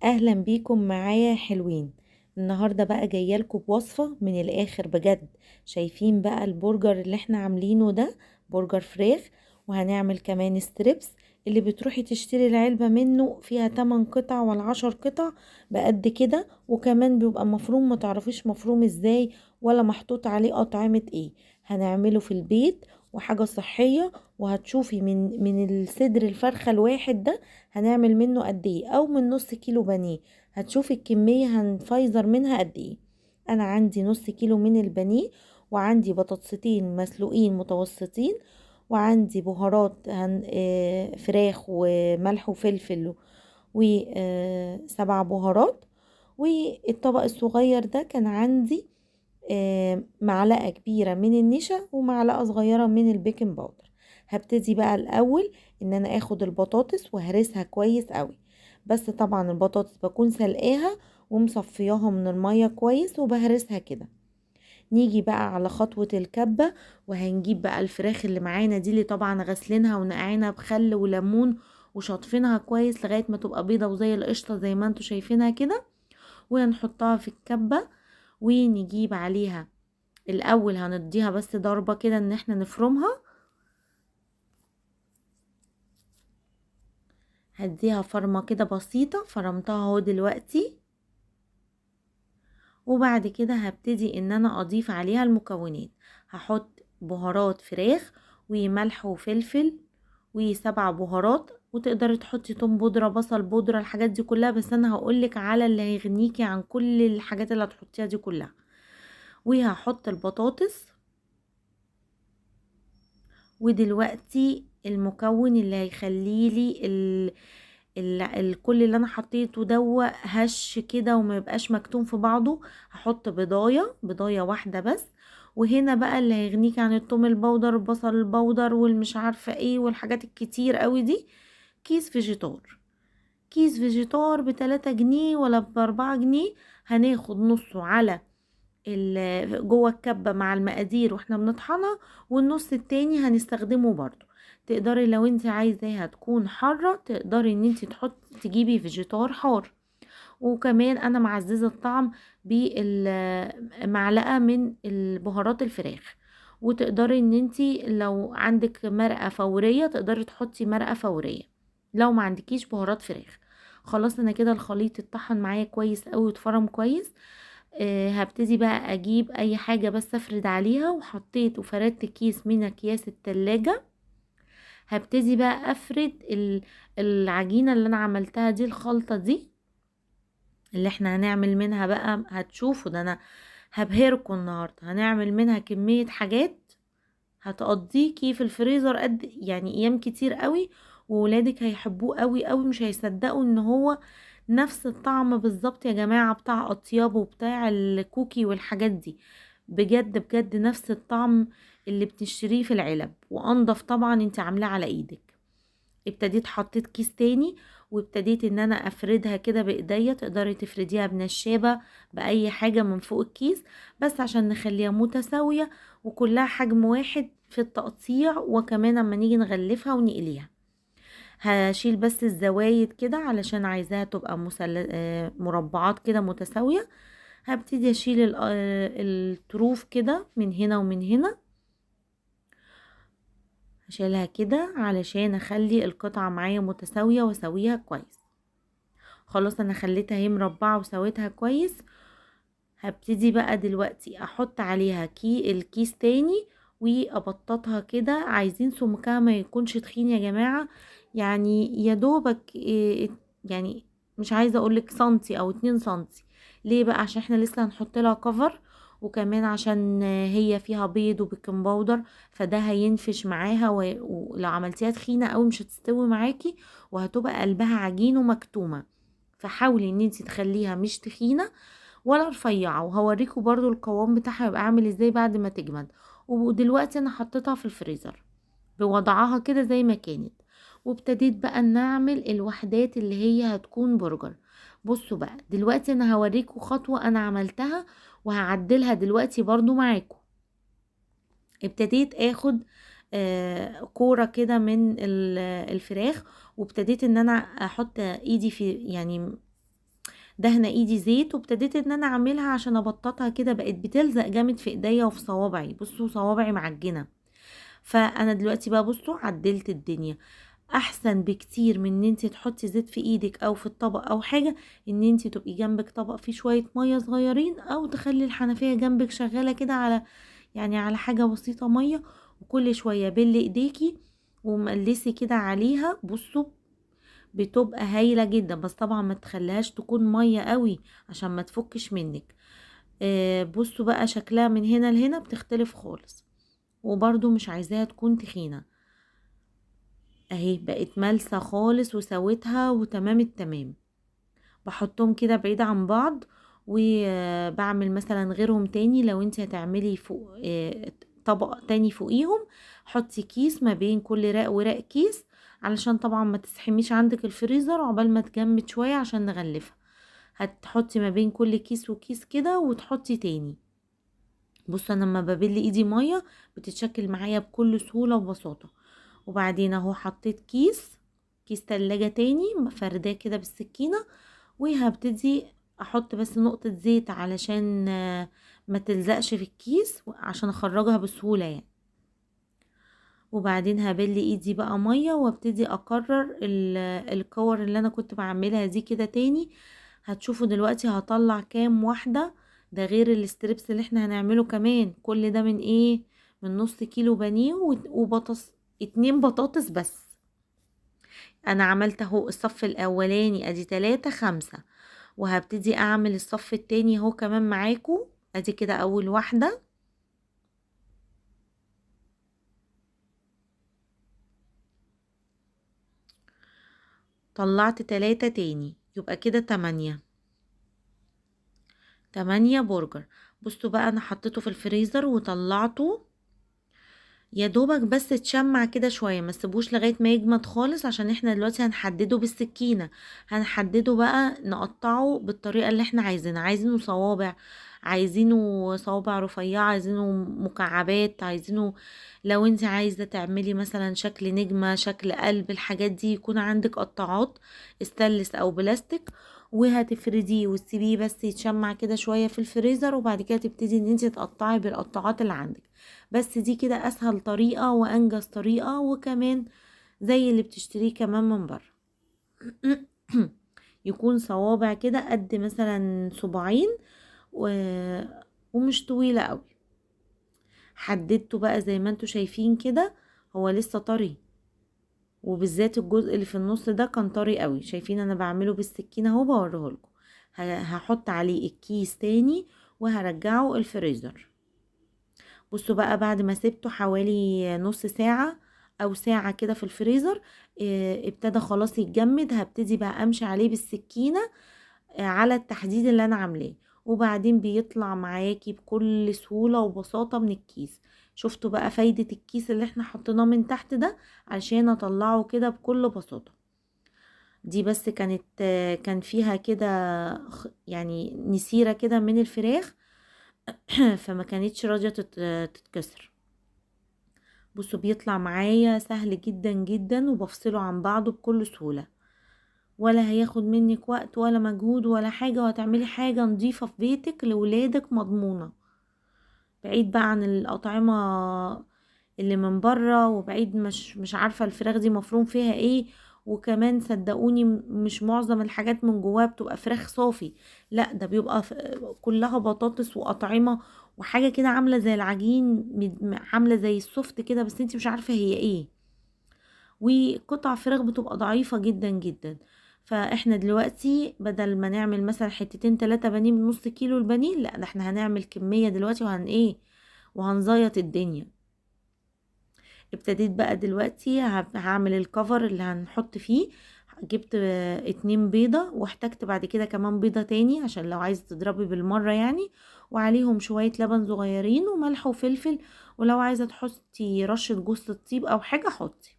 اهلا بيكم معايا حلوين. النهارده بقى جايه لكم بوصفه من الاخر بجد. شايفين بقى البرجر اللي احنا عاملينه ده؟ برجر فراخ. وهنعمل كمان ستريبس اللي بتروحي تشتري العلبه منه فيها 8 قطع ولا 10 قطع بقد كده، وكمان بيبقى مفروم ما تعرفيش مفروم ازاي ولا محطوط عليه اطعمه ايه. هنعمله في البيت وحاجه صحيه، وهتشوفي من الصدر الفرخه الواحد ده هنعمل منه قد ايه، او من نص كيلو بانيه هتشوفي الكمية هنفيزر منها قد ايه. انا عندي نص كيلو من البانيه، وعندي بطاطستين مسلوقين متوسطين، وعندي بهارات فراخ وملح وفلفل وسبع بهارات. والطبق الصغير ده كان عندي معلقة كبيرة من النشا ومعلقة صغيرة من البيكنج باودر. هبتدي بقى الاول ان انا اخد البطاطس وهرسها كويس قوي. بس طبعا البطاطس بكون سلقاها ومصفياها من المية كويس وبهرسها كده. نيجي بقى على خطوة الكبة، وهنجيب بقى الفراخ اللي معانا دي اللي طبعا غسلينها ونقعينها بخل وليمون وشاطفينها كويس لغاية ما تبقى بيضة وزي القشطة زي ما انتوا شايفينها كده، وهنحطها في الكبة. ونجيب عليها الاول هنديها بس ضربة كده ان احنا نفرمها. هديها فرمة كده بسيطة، فرمتها اهو دلوقتي. وبعد كده هبتدي ان انا اضيف عليها المكونات. هحط بهارات فراخ وملح وفلفل وسبع بهارات، وتقدري تحطي توم بودرة بصل بودرة الحاجات دي كلها، بس انا هقولك على اللي هيغنيكي عن كل الحاجات اللي هتحطيها دي كلها. وهحط البطاطس. ودلوقتي المكون اللي هيخليلي كل اللي انا حطيته دو هش كده وما يبقاش مكتوم في بعضه. هحط بضاية واحدة بس. وهنا بقى اللي هيغنيك عن التوم البودر البصل البودر والمش عارفة ايه والحاجات الكتير قوي دي، كيس فيجيتار. كيس فيجيتار ب3 جنيه ولا ب4 جنيه. هناخد نصه على جوه الكبة مع المقادير واحنا بنطحنها، والنص التاني هنستخدمه برضو. تقدري لو انت عايزاها تكون حارة تقدري ان انت تجيبي فيجيتار حار. وكمان انا معززة الطعم بمعلقة من البهارات الفراخ. وتقدري ان انت لو عندك مرقة فورية تقدري تحطي مرقة فورية لو ما عندكيش بهارات فراخ. خلاص انا كده الخليط اتطحن معايا كويس قوي واتفرم كويس. هبتدي بقى اجيب اي حاجة بس افرد عليها، وحطيت وفردت كيس من اكياس التلاجة. هبتدي بقى افرد العجينة اللي انا عملتها دي، الخلطة دي اللي احنا هنعمل منها بقى. هتشوفوا ده انا هبهركم النهاردة، هنعمل منها كمية حاجات هتقضيكي في الفريزر قد يعني ايام كتير قوي. وولادك هيحبوه قوي قوي، مش هيصدقوا ان هو نفس الطعم بالظبط يا جماعة بتاع اطياب وبتاع الكوكي والحاجات دي. بجد بجد نفس الطعم اللي بتشتريه في العلب، وانضف طبعا انت عاملاه على ايدك. ابتديت حطيت كيس تاني، وابتديت ان انا افردها كده بايديا. تقدري تفرديها بنشابة باي حاجة من فوق الكيس، بس عشان نخليها متساوية وكلها حجم واحد في التقطيع، وكمان اما نيجي نغلفها ونقليها. هشيل بس الزوايد كده علشان عايزاها تبقى مربعات كده متساوية. هبتدي اشيل الطروف كده من هنا ومن هنا. هشيلها كده علشان اخلي القطعة معايا متساوية واسويها كويس. خلاص انا خليتها هي مربعة وسويتها كويس. هبتدي بقى دلوقتي احط عليها الكيس تاني وابططها كده. عايزين سمكها ما يكونش تخين يا جماعة، يعني يا دوبك يعني مش عايزة اقولك سنتي او 2 سنتي. ليه بقى؟ عشان احنا لسه هنحط لها كفر، وكمان عشان هي فيها بيض وبيكنج باودر، فده هينفش معاها ولو عملتيها تخينة قوي مش هتستوي معاكي، وهتبقى قلبها عجين ومكتومة. فحاولي ان انتي تخليها مش تخينة ولا رفيعة، وهوريكم برضو القوام بتاعها يبقى عامل ازاي بعد ما تجمد. ودلوقتي انا حطيتها في الفريزر بوضعها كده زي ما كانت. وابتديت بقى نعمل الوحدات اللي هي هتكون برجر. بصوا بقى دلوقتي انا هوريكم خطوة انا عملتها وهعدلها دلوقتي برضو معاكم. ابتديت اخد كورة كده من الفراخ، وابتديت ان انا احط ايدي في يعني دهنه ايدي زيت، وابتديت ان انا اعملها عشان ابططها كده، بقت بتلزق جامد في ايديا وفي صوابعي. بصوا صوابعي معجنه. فانا دلوقتي بقى بصوا عدلت الدنيا. احسن بكتير من ان انت تحطي زيت في ايدك او في الطبق او حاجه، ان انت تبقي جنبك طبق فيه شويه ميه صغيرين، او تخلي الحنفيه جنبك شغاله كده على يعني على حاجه بسيطه ميه، وكل شويه بلي ايديكي ومقلسي كده عليها. بصوا بتبقى هايله جدا، بس طبعا ما تخليهاش تكون ميه قوي عشان ما تفكش منك. بصوا بقى شكلها من هنا لهنا بتختلف خالص، وبرضو مش عايزاها تكون تخينه. اهي بقت ملسه خالص وسويتها وتمام التمام. بحطهم كده بعيد عن بعض، وبعمل مثلا غيرهم تاني. لو انت هتعملي فوق طبق تاني فوقيهم، حطي كيس ما بين كل رق ورق كيس، علشان طبعا ما تسحميش عندك الفريزر عقبال ما تجمد شوية عشان نغلفها. هتحطي ما بين كل كيس وكيس كده وتحطي تاني. بص انا لما ببل ايدي مية بتتشكل معايا بكل سهولة وبساطة. وبعدين اهو حطيت كيس تلاجة تاني فرداه كده بالسكينة، وهبتدي احط بس نقطة زيت علشان ما تلزقش في الكيس عشان اخرجها بسهولة يعني. وبعدين هبل ايدي بقى مية وابتدي اكرر الكور اللي انا كنت بعملها دي كده تاني. هتشوفوا دلوقتي هطلع كام واحدة، ده غير الستريبس اللي احنا هنعمله كمان. كل ده من ايه؟ من نص كيلو بانيه وبطاطس، 2 بطاطس بس. انا عملت اهو الصف الاولاني ادي 3 5، وهبتدي اعمل الصف التاني اهو كمان معاكم. ادي كده اول واحدة، طلعت 3 تاني، يبقى كده 8 برجر. بصوا بقى انا حطيته في الفريزر وطلعته، يا دوبك بس تشمع كده شوية، ما تسيبوش لغاية ما يجمد خالص، عشان احنا دلوقتي هنحدده بالسكينة. هنحدده بقى نقطعه بالطريقة اللي احنا عايزينها. عايزينه صوابع، عايزينه صوابع رفيعة، عايزينه مكعبات، عايزينه لو انت عايزة تعملي مثلا شكل نجمة، شكل قلب، الحاجات دي يكون عندك قطاعات استانلس او بلاستيك. وهتفرديه وتسيبيه بس يتشمع كده شوية في الفريزر، وبعد كده تبتدي ان انت تقطعي بالقطاعات اللي عندك. بس دي كده اسهل طريقة وانجز طريقة، وكمان زي اللي بتشتريه كمان من بره. يكون صوابع كده قد مثلا صباعين و... ومش طويلة قوي. حددته بقى زي ما انتوا شايفين كده، هو لسه طري، وبالذات الجزء اللي في النص ده كان طري قوي. شايفين انا بعمله بالسكينة اهو بوريهولكم. هحط عليه الكيس تاني وهرجعه الفريزر. بصوا بقى بعد ما سبته حوالي نص ساعة او ساعة كده في الفريزر، ابتدى خلاص يتجمد. هبتدي بقى امشي عليه بالسكينة على التحديد اللي انا عاملاه، وبعدين بيطلع معاكي بكل سهولة وبساطة من الكيس. شفتوا بقى فايدة الكيس اللي احنا حطيناه من تحت ده عشان اطلعه كده بكل بساطة. دي بس كانت كان فيها كده يعني نسيرة كده من الفراخ فما كانتش راضية تتكسر. بصوا بيطلع معايا سهل جدا جدا، وبفصله عن بعضه بكل سهولة، ولا هياخد منك وقت ولا مجهود ولا حاجة، وهتعملي حاجة نظيفة في بيتك لولادك مضمونة، بعيد بقى عن الأطعمة اللي من بره، وبعيد مش عارفة الفراخ دي مفروم فيها ايه. وكمان صدقوني مش معظم الحاجات من جواها بتبقى فراخ صافي، لا ده بيبقى كلها بطاطس وأطعمة وحاجة كده عاملة زي العجين، عاملة زي السوفت كده، بس انتي مش عارفة هي ايه. وقطع فراخ بتبقى ضعيفة جدا جدا. فاحنا دلوقتي بدل ما نعمل مثلا حتتين 3 بانيه من نص كيلو البانيه، لا ده احنا هنعمل كمية دلوقتي وهنزيط الدنيا. ابتديت بقى دلوقتي هعمل الكفر اللي هنحط فيه. جبت 2 بيضة، واحتجت بعد كده كمان بيضة تاني عشان لو عايزة تضربي بالمرة يعني، وعليهم شوية لبن صغيرين وملح وفلفل، ولو عايزة تحطي رشة جوز الطيب او حاجة حطي.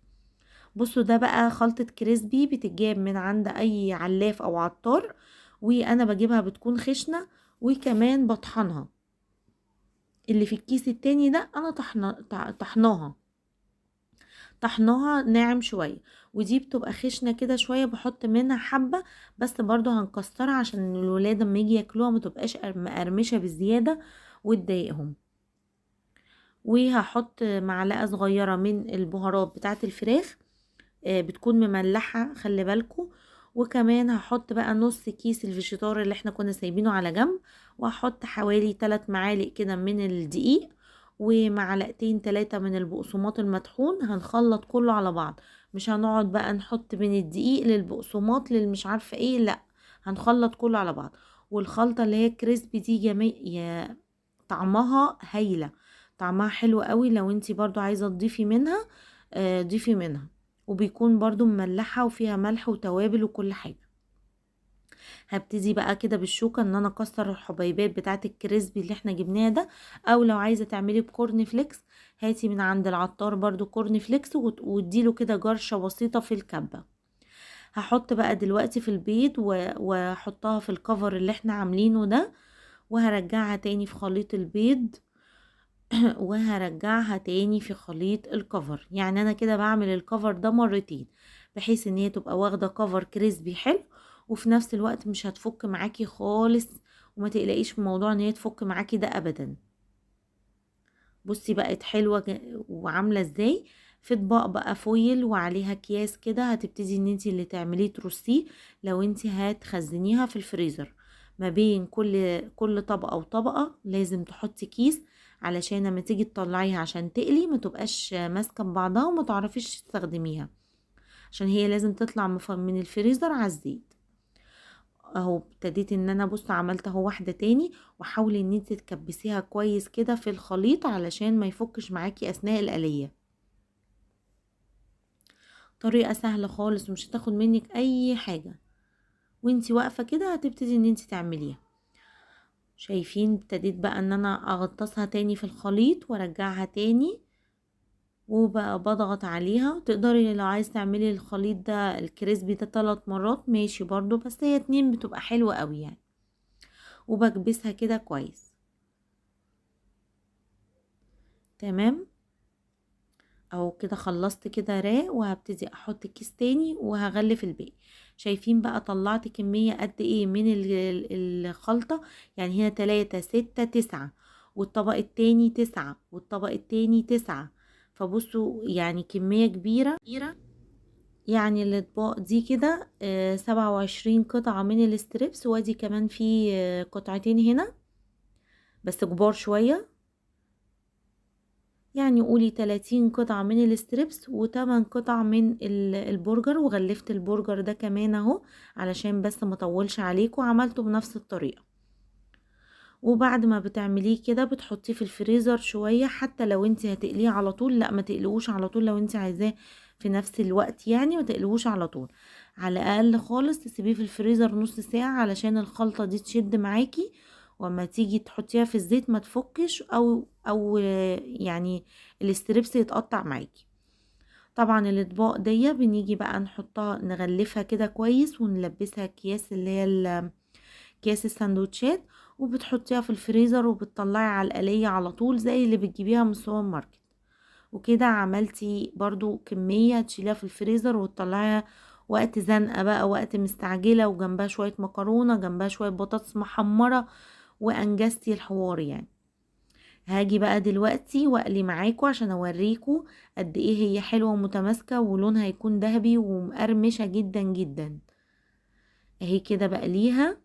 بصوا ده بقى خلطة كريسبي بتتجاب من عند اي علاف او عطار، وانا بجيبها بتكون خشنة، وكمان بطحنها. اللي في الكيس التاني ده انا طحناها. طحناها ناعم شوية، ودي بتبقى خشنة كده شوية بحط منها حبة، بس برضو هنكسرها عشان الولاد لما يجي ياكلوها متبقاش مقرمشة بزيادة وتضايقهم. وهحط معلقة صغيرة من البهارات بتاعة الفراخ، بتكون مملحة خلي بالكم. وكمان هحط بقى نص كيس الفيجيتار اللي احنا كنا سايبينه على جنب، وهحط حوالي 3 معالق كده من الدقيق، ومعلقتين 3 من البقسماط المطحون. هنخلط كله على بعض، مش هنقعد بقى نحط من الدقيق للبقسماط للمش عارفة ايه، لا، هنخلط كله على بعض. والخلطة اللي هي كريسبي دي يا طعمها هايلة، طعمها حلو قوي. لو انتي برضو عايزة تضيفي منها ضيفي منها، وبيكون برضو مملحة وفيها ملح وتوابل وكل حاجة. هبتدي بقى كده بالشوكة ان انا اكسر الحبيبات بتاعت الكريسبي اللي احنا جبناه ده، او لو عايزة تعملي بكورن فليكس هاتي من عند العطار برضو كورن فليكس واديله كده جرشة بسيطة في الكبة. هحط بقى دلوقتي في البيض واحطها في الكفر اللي احنا عاملينه ده، وهرجعها تاني في خليط البيض وهرجعها تاني في خليط الكفر. يعني انا كده بعمل الكفر ده مرتين، بحيث ان هي تبقى واخده كفر كريسبي حلو، وفي نفس الوقت مش هتفك معاكي خالص، وما تقلقيش في موضوع ان هي تفك معاكي ده ابدا. بصي بقت حلوه وعامله ازاي. في اطباق بقى فويل وعليها اكياس كده، هتبتدي ان انتي اللي تعمليه ترصيه لو انتي هتخزنيها في الفريزر. ما بين كل طبقه وطبقه لازم تحطي كيس، علشان لما تيجي تطلعيها عشان تقلي ما تبقاش ماسكه ببعضها وما تعرفيش تستخدميها، عشان هي لازم تطلع من الفريزر على الزيت. اهو ابتديت ان انا بص عملت اهو واحده تاني، وحاولي ان انت تكبسيها كويس كده في الخليط علشان ما يفكش معاكي اثناء القليه. طريقه سهله خالص ومش هتاخد منك اي حاجه، وانتي واقفه كده هتبتدي ان انتي تعمليها. شايفين ابتديت بقى ان انا اغطسها تاني في الخليط وارجعها تاني، وبقى بضغط عليها. تقدري لو عايز تعملي الخليط ده الكريسبي ده 3 مرات ماشي برضو، بس هي 2 بتبقى حلوة قوي يعني. وبكبسها كده كويس. تمام، او كده خلصت كده راق، وهبتدي احط كيس تاني وهغلف الباقي. شايفين بقى طلعت كمية قد ايه من الخلطة؟ يعني هنا 3 6 9، والطبق التاني 9، والطبق التاني 9. فبصوا يعني كمية كبيرة. يعني الاطباق دي كده 27 قطعة من الستريبس، وادي كمان في قطعتين هنا بس كبار شوية. يعني قولي 30 قطعة من الستريبس و8 قطع من البرجر. وغلفت البرجر ده كمان اهو علشان بس ما اطولش عليكم، عملته بنفس الطريقة. وبعد ما بتعمليه كده بتحطيه في الفريزر شوية، حتى لو انت هتقليه على طول لا ما تقلوش على طول، لو انت عايزاه في نفس الوقت يعني ما تقلوش على طول. على الاقل خالص تسيبيه في الفريزر نص ساعة علشان الخلطة دي تشد معاكي، وما تيجي تحطيها في الزيت ما تفكش او يعني الاستريبس يتقطع معاكي. طبعا الاطباق دي بنيجي بقى نحطها نغلفها كده كويس ونلبسها اكياس اللي هي اكياس السندوتشات، وبتحطيها في الفريزر وبتطلعي على القلية على طول زي اللي بتجيبيها من السوبر ماركت. وكده عملتي برضو كمية تشيليها في الفريزر وتطلعيها وقت زنقة بقى، وقت مستعجلة، وجنبها شوية مكرونة، جنبها شوية بطاطس محمرة، وانجزتي الحوار يعني. هاجي بقى دلوقتي واقلي معاكم عشان اوريكم قد ايه هي حلوة ومتماسكة، ولونها هيكون ذهبي ومقرمشة جدا جدا. اهي كده بقليها،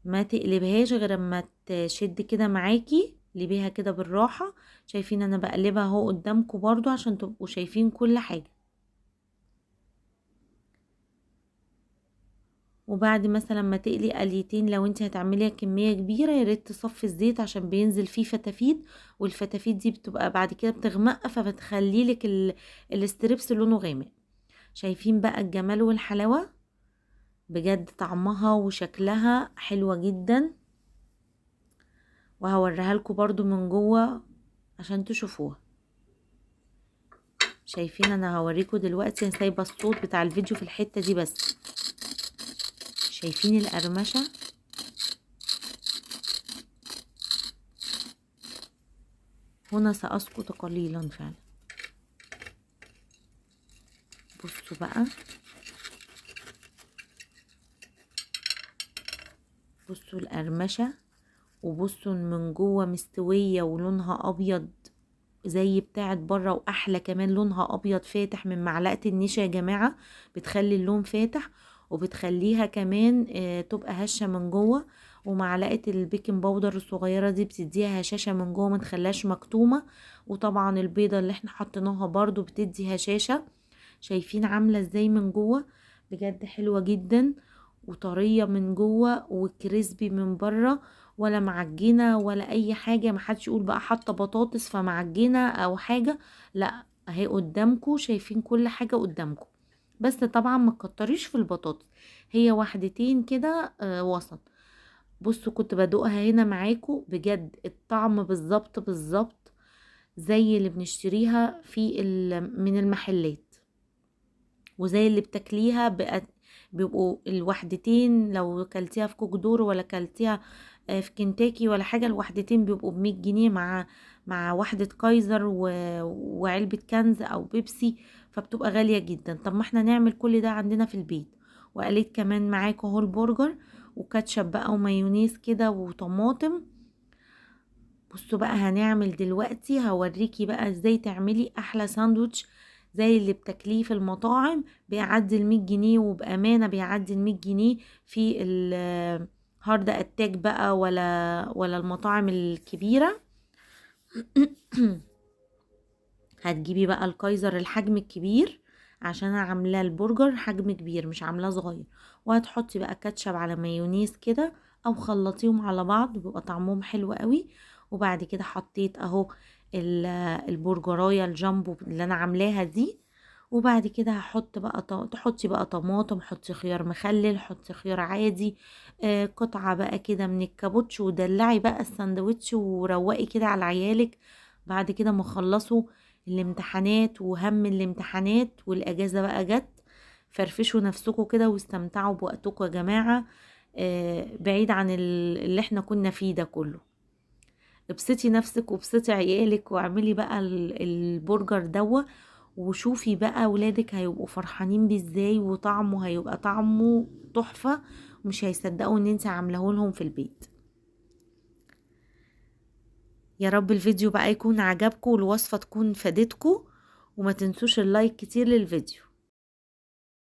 ما تقلبهاش غير اما تشد كده معاكي، قلبيها كده بالراحة. شايفين انا بقلبها اهو قدامكم برضو عشان تبقوا شايفين كل حاجة. وبعد مثلا ما تقلي قليتين لو انت هتعمليها كمية كبيرة يا ريت تصفي الزيت عشان بينزل فيه فتافيت، والفتافيت دي بتبقى بعد كده بتغمق فبتخليلك الاستريبس لونه غامق. شايفين بقى الجمال والحلاوة؟ بجد طعمها وشكلها حلوة جدا، وهوريها لكم برضو من جوه عشان تشوفوها. شايفين انا هوريكم دلوقتي، انا سايبه الصوت بتاع الفيديو في الحته دي بس. شايفين القرمشه؟ هنا سأسقط قليلا فعلا. بصوا بقى، بصوا القرمشة، وبصوا من جوه مستوية ولونها ابيض زي بتاعت بره، واحلى كمان لونها ابيض فاتح من معلقة النشا يا جماعة، بتخلي اللون فاتح وبتخليها كمان تبقى هشة من جوه. ومعلقة البيكنج باودر الصغيرة دي بتديها هشاشة من جوه، ما تخليهاش مكتومة. وطبعا البيضة اللي احنا حطيناها برضو بتدي هشاشة. شايفين عاملة ازاي من جوه؟ بجد حلوة جدا، وطرية من جوه وكريسبي من بره، ولا معجنة ولا اي حاجة. محدش يقول بقى حاطة بطاطس فمعجنة او حاجة، لا، اهي قدامكم، شايفين كل حاجة قدامكم. بس طبعا ما تكتريش في البطاطس، هي واحدتين كده وسط. بصوا كنت بدوقها هنا معاكم، بجد الطعم بالظبط بالظبط زي اللي بنشتريها من المحلات، وزي اللي بتاكليها بيبقوا الوحدتين. لو كلتيها في كوك دور ولا كلتيها في كنتاكي ولا حاجة، الوحدتين بيبقوا ب100 جنيه، مع وحدة كايزر وعلبة كنز او بيبسي، فبتبقى غالية جدا. طب ما احنا نعمل كل ده عندنا في البيت. وقالت كمان معاكم اهو البرجر وكاتشب بقى ومايونيز كده وطماطم. بصوا بقى، هنعمل دلوقتي هوريكي بقى ازاي تعملي احلى ساندوتش زي اللي بتاكليه في المطاعم، بيعدي ال100 جنيه، وبأمانة بيعدي ال100 جنيه في الهارد اتاك بقى ولا المطاعم الكبيرة. هتجيبي بقى الكايزر الحجم الكبير، عشان انا عاملاه البرجر حجم كبير مش عاملاه صغير. وهتحطي بقى كاتشب على مايونيز كده، او خلطيهم على بعض بيبقى طعمهم حلو قوي. وبعد كده حطيت اهو البرجرايه الجامبو اللي انا عاملاها دي. وبعد كده هحط بقى تحطي بقى طماطم، حطي خيار مخلل، حطي خيار عادي، قطعة بقى كده من الكابوتش، ودلعي بقى الساندوتش وروقي كده على عيالك. بعد كده ما خلصوا الامتحانات وهم الامتحانات والاجازة بقى جت، فرفشوا نفسكم كده واستمتعوا بوقتكم يا جماعة، بعيد عن اللي احنا كنا فيه ده كله. ابسطي نفسك وابسطي عيالك، واعملي بقى البرجر دوا، وشوفي بقى ولادك هيبقوا فرحانين بيه ازاي، وطعمه هيبقى طعمه تحفة، ومش هيصدقوا ان انت عاملاه لهم في البيت. يا رب الفيديو بقى يكون عجبكم والوصفة تكون فادتكم، وما تنسوش اللايك كتير للفيديو.